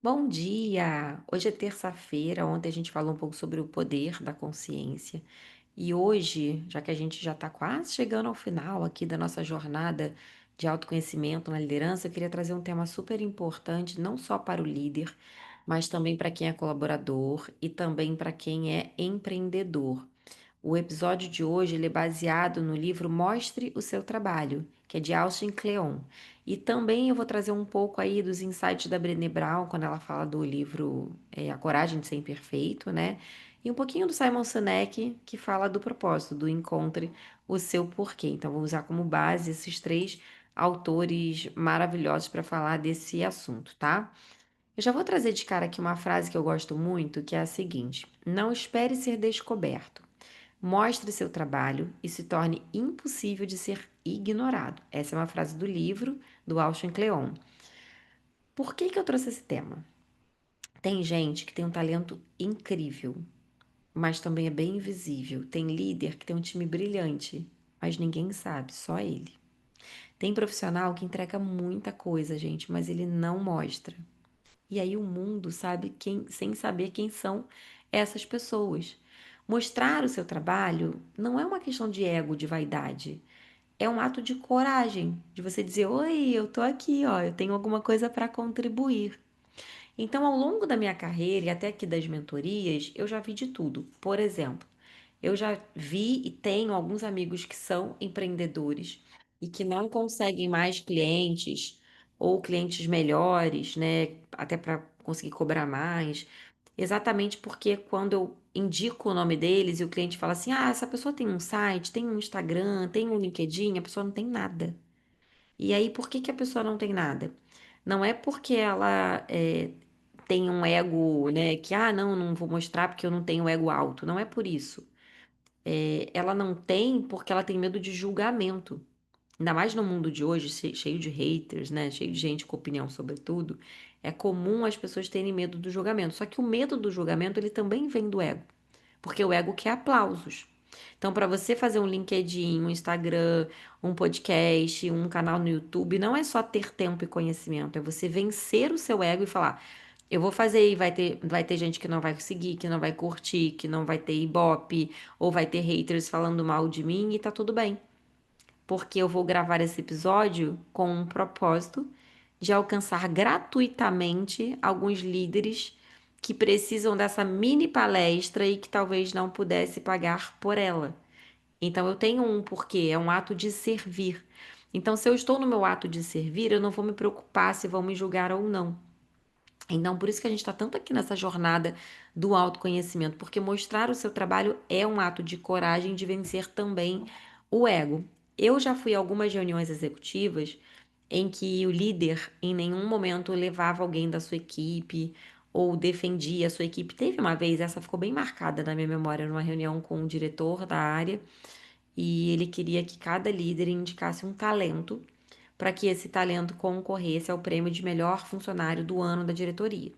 Bom dia! Hoje é terça-feira, ontem a gente falou um pouco sobre o poder da consciência. E hoje, já que a gente já está quase chegando ao final aqui da nossa jornada de autoconhecimento na liderança, eu queria trazer um tema super importante, não só para o líder, mas também para quem é colaborador e também para quem é empreendedor. O episódio de hoje ele é baseado no livro Mostre o Seu Trabalho, que é de Austin Kleon. E também eu vou trazer um pouco aí dos insights da Brené Brown, quando ela fala do livro A Coragem de Ser Imperfeito, né? E um pouquinho do Simon Sinek, que fala do propósito, do encontre o seu porquê. Então, vou usar como base esses três autores maravilhosos para falar desse assunto, tá? Eu já vou trazer de cara aqui uma frase que eu gosto muito, que é a seguinte: não espere ser descoberto. Mostre seu trabalho e se torne impossível de ser ignorado. Essa é uma frase do livro do Austin Kleon. Por que eu trouxe esse tema? Tem gente que tem um talento incrível, mas também é bem invisível. Tem líder que tem um time brilhante, mas ninguém sabe, só ele. Tem profissional que entrega muita coisa, gente, mas ele não mostra. E aí o mundo sabe quem, sem saber quem são essas pessoas. Mostrar o seu trabalho não é uma questão de ego, de vaidade. É um ato de coragem, de você dizer: oi, eu tô aqui, ó, eu tenho alguma coisa para contribuir. Então, ao longo da minha carreira e até aqui das mentorias, eu já vi de tudo. Por exemplo, eu já vi e tenho alguns amigos que são empreendedores e que não conseguem mais clientes ou clientes melhores, né? Até para conseguir cobrar mais. Exatamente porque quando eu indico o nome deles e o cliente fala assim: ah, essa pessoa tem um site, tem um Instagram, tem um LinkedIn, a pessoa não tem nada. E aí, por que que a pessoa não tem nada? Não é porque ela tem um ego, né? Que, ah, não vou mostrar porque eu não tenho ego alto. Não é por isso. Ela não tem porque ela tem medo de julgamento. Ainda mais no mundo de hoje, cheio de haters, né? Cheio de gente com opinião sobre tudo. É comum as pessoas terem medo do julgamento. Só que o medo do julgamento, ele também vem do ego. Porque o ego quer aplausos. Então, para você fazer um LinkedIn, um Instagram, um podcast, um canal no YouTube, não é só ter tempo e conhecimento, é você vencer o seu ego e falar: eu vou fazer e vai ter gente que não vai conseguir, que não vai curtir, que não vai ter ibope, ou vai ter haters falando mal de mim e tá tudo bem. Porque eu vou gravar esse episódio com um propósito de alcançar gratuitamente alguns líderes que precisam dessa mini palestra e que talvez não pudesse pagar por ela. Então eu tenho um porquê, é um ato de servir. Então, se eu estou no meu ato de servir, eu não vou me preocupar se vão me julgar ou não. Então, por isso que a gente está tanto aqui nessa jornada do autoconhecimento, porque mostrar o seu trabalho é um ato de coragem de vencer também o ego. Eu já fui a algumas reuniões executivas em que o líder em nenhum momento levava alguém da sua equipe ou defendia a sua equipe. Teve uma vez, essa ficou bem marcada na minha memória, numa reunião com o diretor da área, e ele queria que cada líder indicasse um talento para que esse talento concorresse ao prêmio de melhor funcionário do ano da diretoria.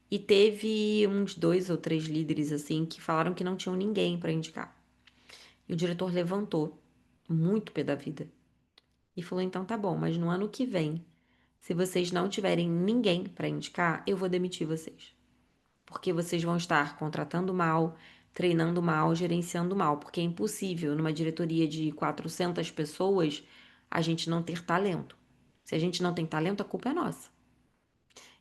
E teve uns dois ou três líderes assim que falaram que não tinham ninguém para indicar. E o diretor levantou, muito pé da vida, e falou: então tá bom, mas no ano que vem, se vocês não tiverem ninguém para indicar, eu vou demitir vocês. Porque vocês vão estar contratando mal, treinando mal, gerenciando mal. Porque é impossível, numa diretoria de 400 pessoas, a gente não ter talento. Se a gente não tem talento, a culpa é nossa.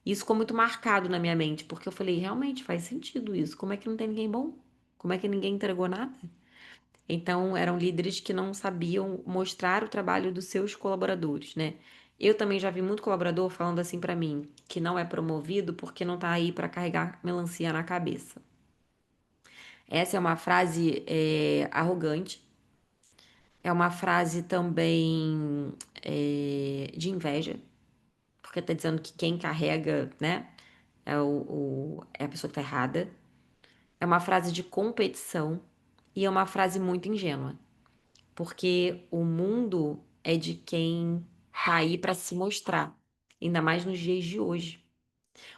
Isso ficou muito marcado na minha mente, porque eu falei, realmente faz sentido isso. Como é que não tem ninguém bom? Como é que ninguém entregou nada? Então, eram líderes que não sabiam mostrar o trabalho dos seus colaboradores, né? Eu também já vi muito colaborador falando assim pra mim, que não é promovido porque não tá aí pra carregar melancia na cabeça. Essa é uma frase arrogante, é uma frase também de inveja, porque tá dizendo que quem carrega, né, é a pessoa que tá errada. É uma frase de competição e é uma frase muito ingênua, porque o mundo é de quem tá aí para se mostrar, ainda mais nos dias de hoje.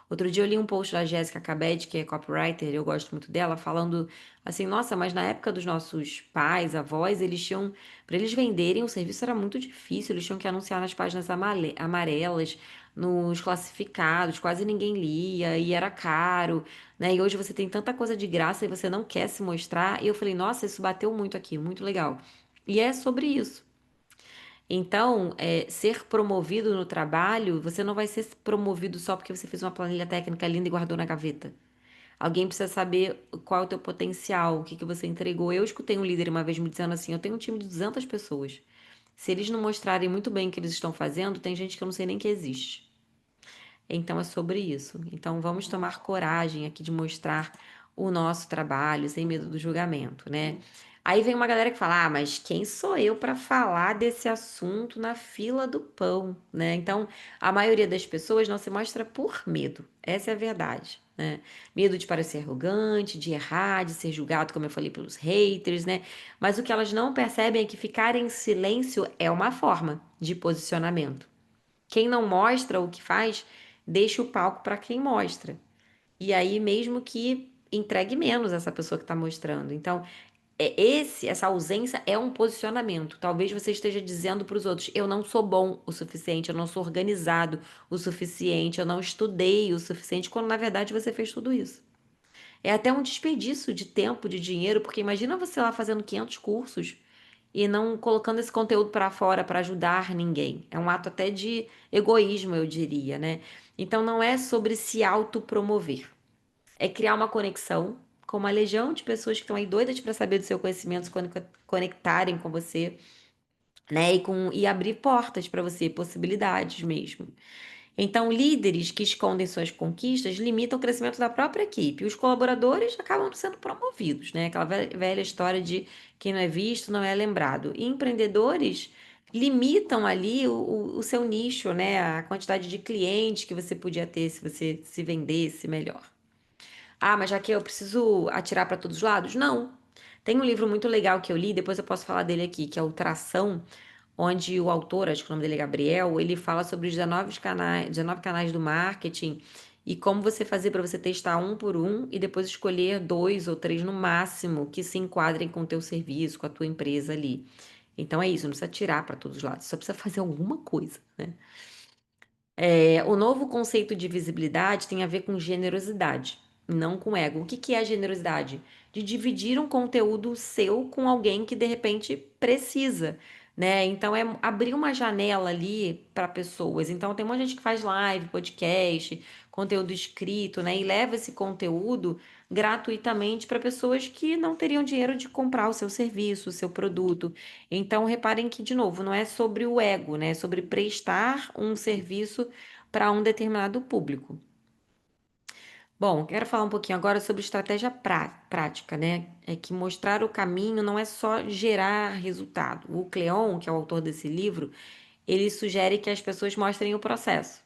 Outro dia eu li um post da Jéssica Cabed, que é copywriter, eu gosto muito dela, falando assim, nossa, mas na época dos nossos pais, avós, eles tinham, para eles venderem o serviço era muito difícil, eles tinham que anunciar nas páginas amarelas, nos classificados, quase ninguém lia e era caro, né? E hoje você tem tanta coisa de graça e você não quer se mostrar. E eu falei, nossa, isso bateu muito aqui, muito legal. E é sobre isso. Então, ser promovido no trabalho, você não vai ser promovido só porque você fez uma planilha técnica linda e guardou na gaveta. Alguém precisa saber qual é o teu potencial, o que que você entregou. Eu escutei um líder uma vez me dizendo assim: eu tenho um time de 200 pessoas. Se eles não mostrarem muito bem o que eles estão fazendo, tem gente que eu não sei nem que existe. Então é sobre isso. Então vamos tomar coragem aqui de mostrar o nosso trabalho sem medo do julgamento, né? Aí vem uma galera que fala: "Ah, mas quem sou eu para falar desse assunto na fila do pão", né? Então, a maioria das pessoas não se mostra por medo. Essa é a verdade, né? Medo de parecer arrogante, de errar, de ser julgado, como eu falei, pelos haters, né? Mas o que elas não percebem é que ficar em silêncio é uma forma de posicionamento. Quem não mostra o que faz, deixa o palco para quem mostra. E aí, mesmo que entregue menos essa pessoa que está mostrando. Então, essa ausência é um posicionamento. Talvez você esteja dizendo para os outros: eu não sou bom o suficiente, eu não sou organizado o suficiente, eu não estudei o suficiente, quando na verdade você fez tudo isso. É até um desperdício de tempo, de dinheiro, porque imagina você lá fazendo 500 cursos e não colocando esse conteúdo para fora para ajudar ninguém. É um ato até de egoísmo, eu diria, né? Então não é sobre se autopromover, é criar uma conexão com uma legião de pessoas que estão aí doidas para saber do seu conhecimento, se conectarem com você, né? E abrir portas para você, possibilidades mesmo. Então, líderes que escondem suas conquistas limitam o crescimento da própria equipe. Os colaboradores acabam não sendo promovidos, né? Aquela velha história de quem não é visto não é lembrado. E empreendedores limitam ali o seu nicho, né? A quantidade de clientes que você podia ter se você se vendesse melhor. Ah, mas já que eu preciso atirar para todos os lados? Não. Tem um livro muito legal que eu li, depois eu posso falar dele aqui, que é o Tração, onde o autor, acho que o nome dele é Gabriel, ele fala sobre os 19 canais do marketing e como você fazer para você testar um por um e depois escolher dois ou três no máximo que se enquadrem com o teu serviço, com a tua empresa ali. Então é isso, não precisa tirar para todos os lados, só precisa fazer alguma coisa, né? O novo conceito de visibilidade tem a ver com generosidade, não com ego. O que que é generosidade? De dividir um conteúdo seu com alguém que de repente precisa, né? Então é abrir uma janela ali para pessoas. Então tem muita gente que faz live, podcast, conteúdo escrito, né? E leva esse conteúdo gratuitamente para pessoas que não teriam dinheiro de comprar o seu serviço, o seu produto. Então, reparem que, de novo, não é sobre o ego, né? É sobre prestar um serviço para um determinado público. Bom, quero falar um pouquinho agora sobre estratégia prática, né? É que mostrar o caminho não é só gerar resultado. O Cleon, que é o autor desse livro, ele sugere que as pessoas mostrem o processo.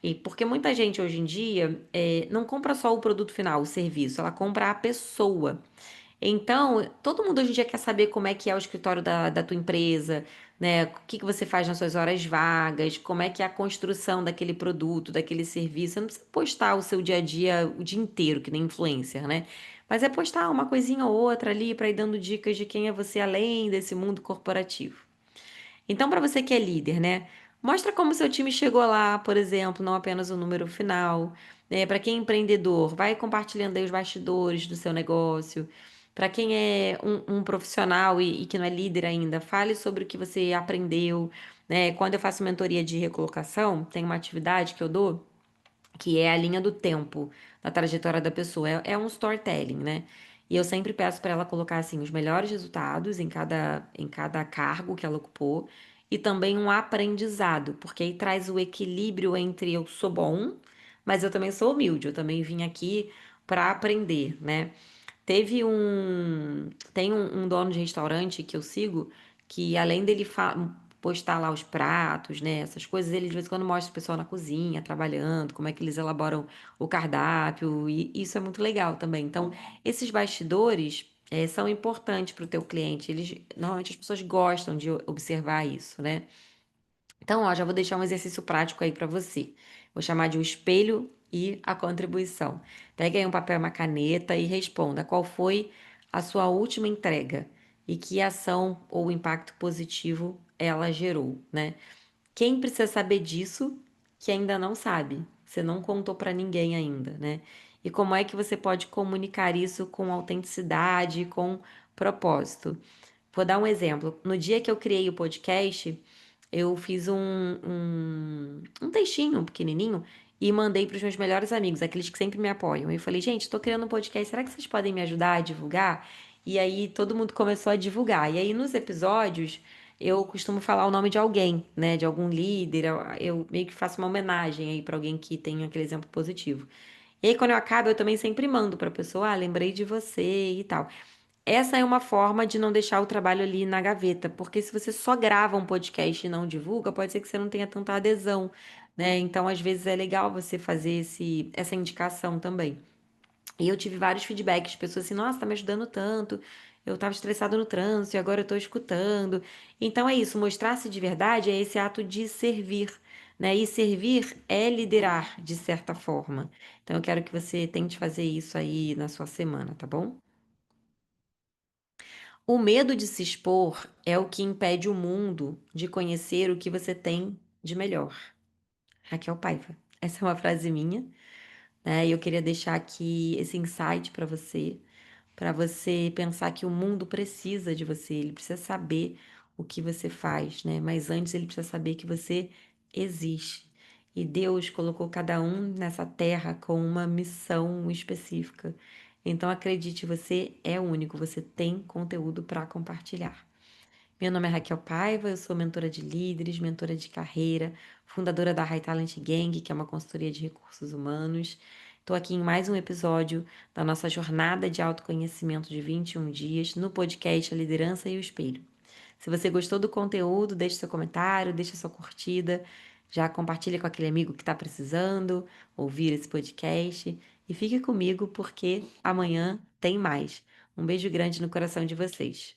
E porque muita gente hoje em dia não compra só o produto final, o serviço, ela compra a pessoa. Então, todo mundo hoje em dia quer saber como é que é o escritório da tua empresa, né? O que que você faz nas suas horas vagas, como é que é a construção daquele produto, daquele serviço. Você não precisa postar o seu dia a dia o dia inteiro, que nem influencer, né? Mas é postar uma coisinha ou outra ali para ir dando dicas de quem é você além desse mundo corporativo. Então, para você que é líder, né? Mostra como seu time chegou lá, por exemplo, não apenas o número final. Né? Para quem é empreendedor, vai compartilhando aí os bastidores do seu negócio. Para quem é um profissional e que não é líder ainda, fale sobre o que você aprendeu. Né? Quando eu faço mentoria de recolocação, tem uma atividade que eu dou que é a linha do tempo da trajetória da pessoa. É um storytelling, né? E eu sempre peço para ela colocar assim os melhores resultados em cada cargo que ela ocupou e também um aprendizado, porque aí traz o equilíbrio entre eu sou bom, mas eu também sou humilde, eu também vim aqui para aprender, né? Tem um dono de restaurante que eu sigo que além dele postar lá os pratos, né, essas coisas, ele de vez em quando mostra o pessoal na cozinha, trabalhando, como é que eles elaboram o cardápio, e isso é muito legal também. Então, esses bastidores, são importantes para o teu cliente. Normalmente as pessoas gostam de observar isso, né? Então, ó, já vou deixar um exercício prático aí para você. Vou chamar de o espelho e a contribuição. Pegue aí um papel e uma caneta e responda qual foi a sua última entrega e que ação ou impacto positivo ela gerou, né? Quem precisa saber disso que ainda não sabe? Você não contou para ninguém ainda, né? E como é que você pode comunicar isso com autenticidade, com propósito? Vou dar um exemplo. No dia que eu criei o podcast, eu fiz um textinho pequenininho e mandei para os meus melhores amigos, aqueles que sempre me apoiam. Eu falei, gente, estou criando um podcast, será que vocês podem me ajudar a divulgar? E aí todo mundo começou a divulgar. E aí nos episódios eu costumo falar o nome de alguém, né? De algum líder. Eu meio que faço uma homenagem aí para alguém que tem aquele exemplo positivo. E aí, quando eu acabo, eu também sempre mando para a pessoa, lembrei de você e tal. Essa é uma forma de não deixar o trabalho ali na gaveta, porque se você só grava um podcast e não divulga, pode ser que você não tenha tanta adesão, né? Então, às vezes é legal você fazer essa indicação também. E eu tive vários feedbacks, pessoas assim, nossa, tá me ajudando tanto. Eu tava estressado no trânsito e agora eu tô escutando. Então é isso, mostrar-se de verdade é esse ato de servir, né? E servir é liderar, de certa forma. Então eu quero que você tente fazer isso aí na sua semana, tá bom? O medo de se expor é o que impede o mundo de conhecer o que você tem de melhor. Raquel Paiva. Essa é uma frase minha, né? E eu queria deixar aqui esse insight para você pensar que o mundo precisa de você, ele precisa saber o que você faz, né? Mas antes ele precisa saber que você existe. E Deus colocou cada um nessa terra com uma missão específica. Então acredite, você é único, você tem conteúdo para compartilhar. Meu nome é Raquel Paiva, eu sou mentora de líderes, mentora de carreira, fundadora da High Talent Gang, que é uma consultoria de recursos humanos. Estou aqui em mais um episódio da nossa jornada de autoconhecimento de 21 dias no podcast A Liderança e o Espelho. Se você gostou do conteúdo, deixe seu comentário, deixe sua curtida, já compartilha com aquele amigo que está precisando ouvir esse podcast e fique comigo porque amanhã tem mais. Um beijo grande no coração de vocês.